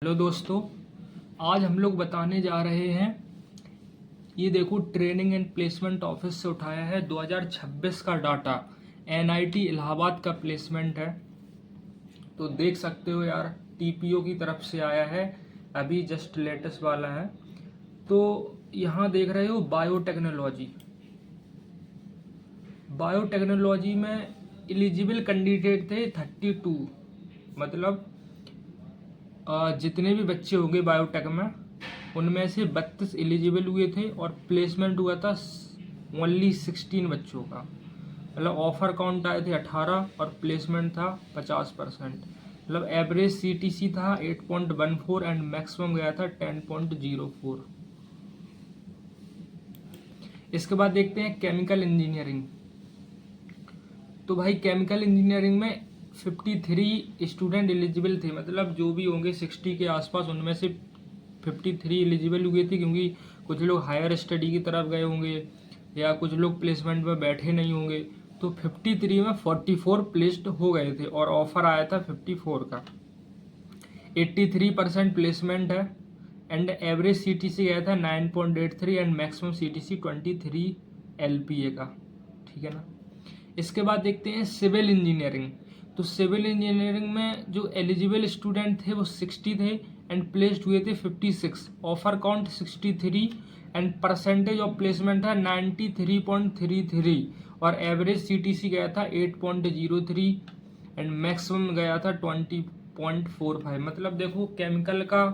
Hello दोस्तों, आज हम लोग बताने जा रहे हैं। ये देखो, ट्रेनिंग एंड प्लेसमेंट ऑफिस से उठाया है 2026 का डाटा। एनआईटी इलाहाबाद का प्लेसमेंट है, तो देख सकते हो यार, टीपीओ की तरफ से आया है, अभी जस्ट लेटेस्ट वाला है। तो यहाँ देख रहे हो बायोटेक्नोलॉजी। बायोटेक्नोलॉजी में एलिजिबल कैंडिडेट थे 32, मतलब जितने भी बच्चे होंगे बायोटेक में, उनमें से 32 एलिजिबल हुए थे और प्लेसमेंट हुआ था ओनली 16 बच्चों का। मतलब ऑफर काउंट आए थे 18 और प्लेसमेंट था 50%। मतलब एवरेज सीटीसी था 8.14 एंड मैक्सिमम गया था 10.04। इसके बाद देखते हैं केमिकल इंजीनियरिंग। तो भाई केमिकल इंजीनियरिंग में 53 स्टूडेंट एलिजिबल थे, मतलब जो भी होंगे 60 के आसपास, उनमें से 53 एलिजिबल हुए थे, क्योंकि कुछ लोग हायर स्टडी की तरफ गए होंगे या कुछ लोग प्लेसमेंट में बैठे नहीं होंगे। तो 53 में 44 प्लेस्ड हो गए थे और ऑफर आया था 54 का। 83% प्लेसमेंट है एंड एवरेज सीटीसी गया था 9.83 एंड मैक्सिमम सीटीसी 23 एलपीए का। ठीक है ना। इसके बाद देखते हैं सिविल इंजीनियरिंग। तो सिविल इंजीनियरिंग में जो एलिजिबल स्टूडेंट थे वो 60 थे एंड प्लेस्ड हुए थे 56। Offer count 63 and percentage of placement था 93.33 और एवरेज सीटीसी गया था 8.03 एंड मैक्सिमम गया था 20.45। मतलब देखो, केमिकल का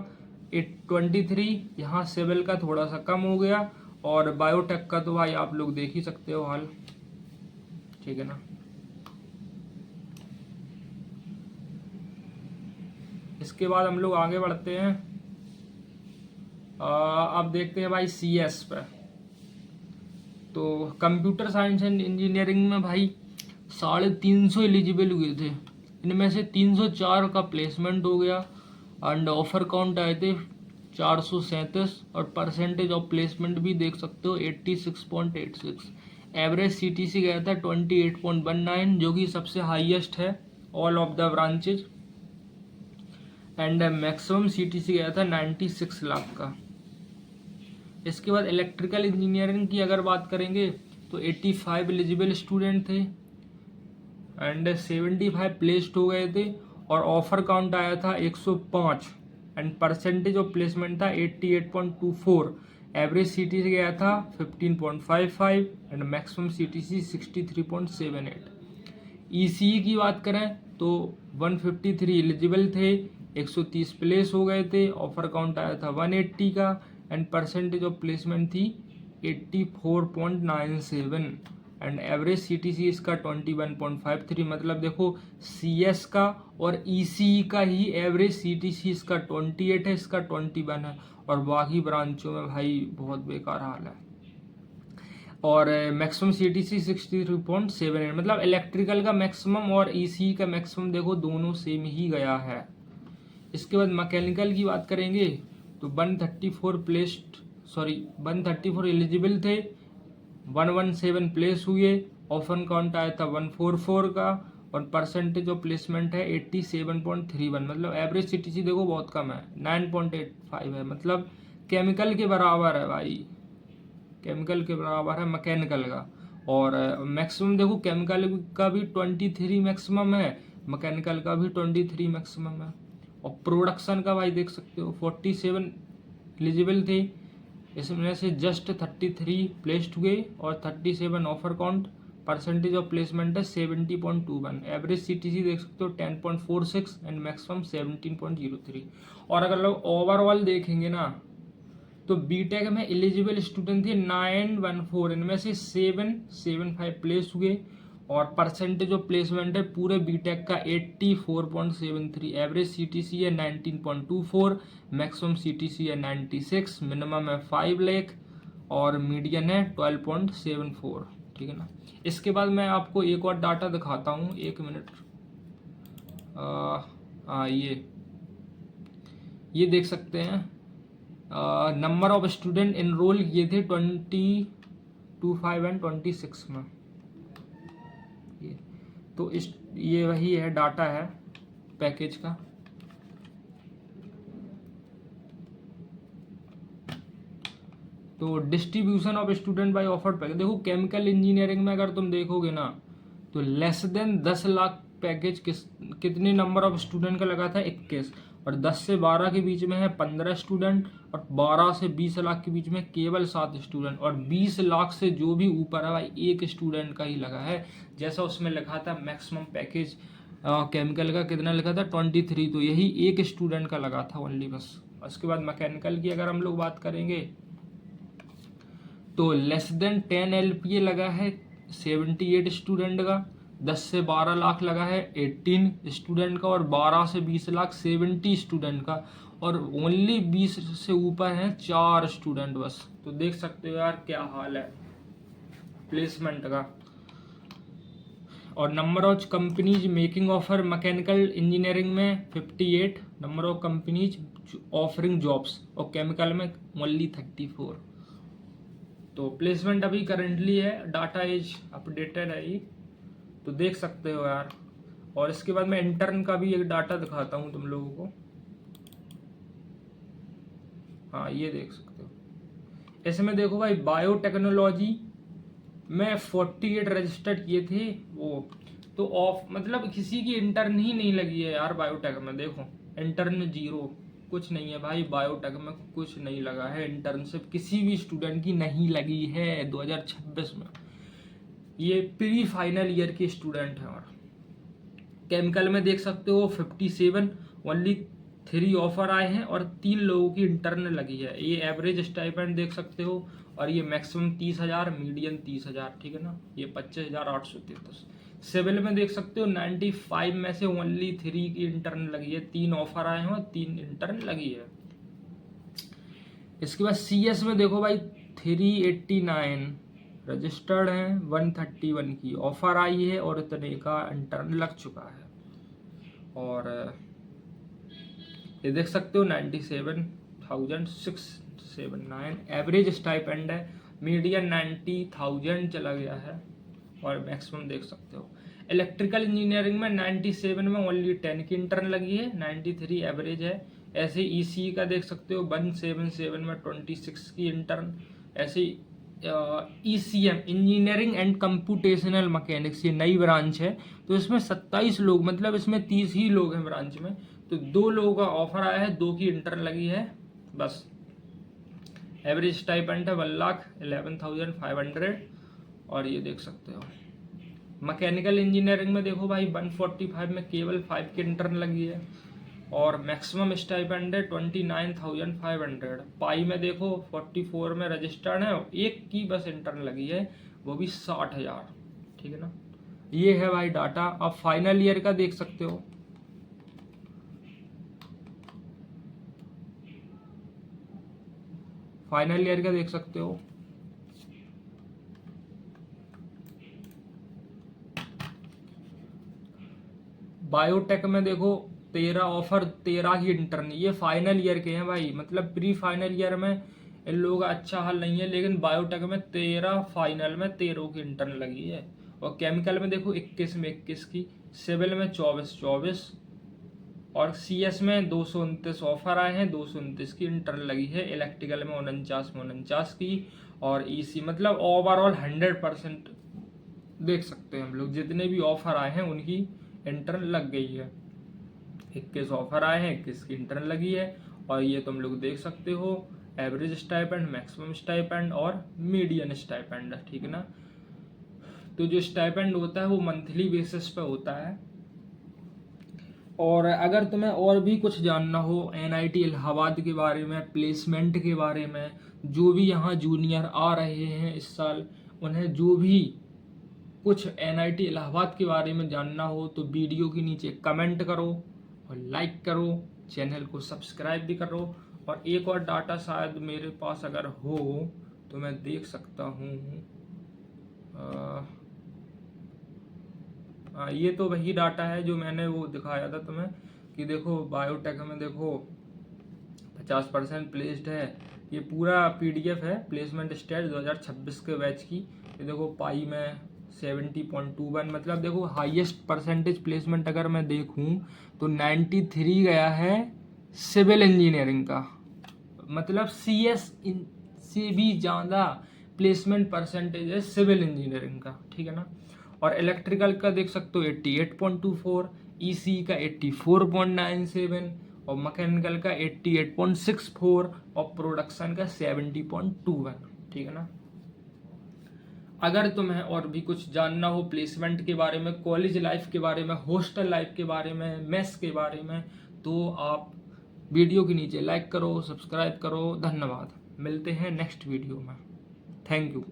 23, यहाँ सिविल का थोड़ा सा कम हो गया और बायोटेक का तो भाई आप लोग देख ही सकते हो हाल। ठीक है ना। इसके बाद हम लोग आगे बढ़ते हैं। अब देखते हैं भाई सीएस पे। तो कंप्यूटर साइंस एंड इंजीनियरिंग में भाई 350 एलिजिबल हुए थे, इनमें से 304 का प्लेसमेंट हो गया एंड ऑफर काउंट आए थे 437 और परसेंटेज ऑफ प्लेसमेंट भी देख सकते हो 86.86। एवरेज सीटीसी गया था 28.19, जो कि सबसे हाईएस्ट है all of the branches and maximum CTC गया था 96 लाख का। इसके बाद इलेक्ट्रिकल इंजीनियरिंग की अगर बात करेंगे तो 85 एलिजिबल स्टूडेंट थे एंड 75 प्लेस्ड हो गए थे और ऑफर काउंट आया था 105 एंड परसेंटेज ऑफ प्लेसमेंट था 88.24। एवरेज सीटीसी गया था 15.55 एंड मैक्सिमम सीटीसी 63.78। ईसीई की बात करें तो 153 एलिजिबल थे, 130 प्लेस हो गए थे, ऑफर काउंट आया था 180 का एंड परसेंटेज ऑफ प्लेसमेंट थी 84.97 एंड एवरेज सीटीसी इसका 21.53। मतलब देखो, सीएस का और ईसीई का ही एवरेज सीटीसी इसका 28 है, इसका 21 है और बाकी ब्रांचों में भाई बहुत बेकार हाल है। और मैक्सिमम सीटीसी 63.78। मतलब इलेक्ट्रिकल का मैक्सिमम और ईसीई का मैक्सिमम देखो दोनों सेम ही गया है। इसके बाद मैकेनिकल की बात करेंगे तो 134 एलिजिबल थे, 117 प्लेस हुए, ऑफर काउंट आया था 144 का और परसेंटेज ऑफ प्लेसमेंट है 87.31। मतलब एवरेज सीटीसी देखो बहुत कम है, 9.85 है। मतलब केमिकल के बराबर है भाई, केमिकल के बराबर है मैकेनिकल का। और मैक्सिमम देखो, केमिकल का भी 23 मैक्सिमम है, मैकेनिकल का भी 23 मैक्सिमम है। और प्रोडक्शन का भाई देख सकते हो 47 एलिजिबल थे, इसमें से जस्ट 33 प्लेस्ड हुए और 37 offer count. Percentage of placement है 70.21। एवरेज सीटीसी देख सकते हो 10.46 एंड मैक्सिमम 17.03। और अगर लोग ओवरऑल देखेंगे ना तो बीटेक में एलिजिबल स्टूडेंट थे 914, इनमें से 775 प्लेस हुए और परसेंटेज ऑफ प्लेसमेंट है पूरे बीटेक का 84.73। एवरेज सीटीसी है 19.24, मैक्सिमम सीटीसी है 96, मिनिमम है 5 लाख और मीडियन है 12.74। ठीक है ना। इसके बाद मैं आपको एक और डाटा दिखाता हूँ, एक मिनट। ये देख सकते हैं, नंबर ऑफ स्टूडेंट इनरोल किए थे 25 एंड 26 में। तो ये वही है, डाटा है पैकेज का। तो distribution of student by offered package, देखो केमिकल इंजीनियरिंग में अगर तुम देखोगे ना तो लेस देन 10 लाख पैकेज कितने नंबर ऑफ स्टूडेंट का लगा था 21, और 10 से 12 के बीच में है 15 स्टूडेंट, और 12 से 20 लाख के बीच में केवल 7 स्टूडेंट, और 20 लाख से जो भी ऊपर है भाई एक स्टूडेंट का ही लगा है। जैसा उसमें लिखा था मैक्सिमम पैकेज केमिकल का कितना लिखा था 23, तो यही एक स्टूडेंट का लगा था ओनली बस। उसके बाद मैकेनिकल की अगर हम लोग बात करेंगे तो लेस देन 10 LPA लगा है 78 स्टूडेंट का, 10 से 12 लाख लगा है 18 स्टूडेंट का, और 12 से 20 लाख 70 स्टूडेंट का, और ओनली 20 से ऊपर हैं 4 स्टूडेंट बस। तो देख सकते हो यार क्या हाल है प्लेसमेंट का। और number of companies making offer mechanical engineering में 58 number of companies offering jobs, और केमिकल में ओनली 34। तो प्लेसमेंट अभी करेंटली है, डाटा इज अपडेटेड है ये, तो देख सकते हो यार। और इसके बाद मैं इंटर्न का भी एक डाटा दिखाता हूँ तुम लोगों को। हाँ ये देख सकते हो, इसमें देखो भाई बायोटेक्नोलॉजी में 48 रजिस्टर्ड किए थे वो, तो ऑफ मतलब किसी की इंटर्न ही नहीं लगी है यार बायोटेक में। देखो इंटर्न 0 कुछ नहीं है भाई, बायोटेक में कुछ नहीं लगा है, इंटर्नशिप किसी भी स्टूडेंट की नहीं लगी है 2026 में। ये प्री फाइनल ईयर के स्टूडेंट हैं। और केमिकल में देख सकते हो 57 ओनली 3 ऑफर आए हैं, और 3 लोगों की इंटर्न लगी है। ये एवरेज स्टाइपेंड देख सकते हो, और ये मैक्सिमम 30,000, मीडियन 30,000, ठीक है ना, ये 25,833। सिविल में देख सकते हो 95 में से ओनली 3 की इंटर्न लगी है, 3 ऑफर आए हैं और 3 इंटर्न लगी है। इसके बाद CS में देखो भाई 389 रजिस्टर्ड हैं, 131 की ऑफर आई है, और इतने का इंटर्न लग चुका है। और ये देख सकते हो 97,679 एवरेज स्टाइपेंड है, मीडियन 90,000 चला गया है, और मैक्सिमम देख सकते हो। इलेक्ट्रिकल इंजीनियरिंग में 97 में ओनली 10 की इंटर्न लगी है, 93 एवरेज है। ऐसे ECE का देख सकते हो 177 में 26 की इंटर्न। ऐसे ECM engineering and computational mechanics, ये नई ब्रांच है, तो इसमें 27 लोग, मतलब इसमें 30 ही लोग हैं ब्रांच में, तो 2 लोगों का ऑफर आया है, 2 की इंटर्न लगी है बस। एवरेज स्टाइपेंड है 1,11,500, और ये देख सकते हो। मैकेनिकल इंजीनियरिंग में देखो भाई 145 में केवल 5 की इंटर्न लगी है, और मैक्सिमम स्टाइपेंड है 29,500। पाई में देखो 44 में रजिस्टर्ड है, एक की बस इंटर्न लगी है, वो भी 60,000, ठीक है ना। ये है भाई डाटा। अब फाइनल ईयर का देख सकते हो, फाइनल ईयर का देख सकते हो। बायोटेक में देखो 13 ऑफर, 13 की इंटर्न, ये फाइनल ईयर के हैं भाई, मतलब प्री फाइनल ईयर में इन लोगों का अच्छा हाल नहीं है, लेकिन बायोटेक में 13 फाइनल में 13 की इंटर्न लगी है। और केमिकल में देखो 21 में 21 की, सिविल में 24, और CS में 229 ऑफर आए हैं, 229 की इंटर्न लगी है। इलेक्ट्रिकल में 49 की, और EC मतलब ओवरऑल 100% देख सकते हैं हम लोग, जितने भी ऑफर आए हैं उनकी इंटर्न लग गई है। 21 ऑफर आए हैं, 21 की इंटर्न लगी है, और ये तुम लोग देख सकते हो एवरेज स्टाइपेंड, मैक्सिमम स्टाइपेंड और मीडियन स्टाइपेंड, ठीक है ना। तो जो स्टाइपेंड होता है वो मंथली बेसिस पे होता है। और अगर तुम्हें और भी कुछ जानना हो NIT इलाहाबाद के बारे में, प्लेसमेंट के बारे में, जो भी यहाँ जूनियर आ रहे हैं इस साल, उन्हें जो भी कुछ NIT इलाहाबाद के बारे में जानना हो, तो वीडियो के नीचे कमेंट करो और लाइक करो, चैनल को सब्सक्राइब भी करो। और एक और डाटा शायद मेरे पास अगर हो तो मैं देख सकता हूँ। ये तो वही डाटा है जो मैंने वो दिखाया था तुम्हें, कि देखो बायोटेक में देखो 50% प्लेस्ड है। ये पूरा PDF है, प्लेसमेंट स्टेट 2026 के बैच की। ये देखो पाई में 70.21, मतलब देखो हाईएस्ट परसेंटेज प्लेसमेंट अगर मैं देखूं तो 93 गया है सिविल इंजीनियरिंग का, मतलब से भी ज़्यादा प्लेसमेंट परसेंटेज है सिविल इंजीनियरिंग का, ठीक है ना। और इलेक्ट्रिकल का देख सकते हो 88.24, ईसी का 84.97 और मैकेनिकल का 88.64 और प्रोडक्शन का 70.21, ठीक है ना। अगर तुम्हें और भी कुछ जानना हो प्लेसमेंट के बारे में, कॉलेज लाइफ के बारे में, हॉस्टल लाइफ के बारे में, मेस के बारे में, तो आप वीडियो के नीचे लाइक करो, सब्सक्राइब करो। धन्यवाद, मिलते हैं नेक्स्ट वीडियो में। Thank you.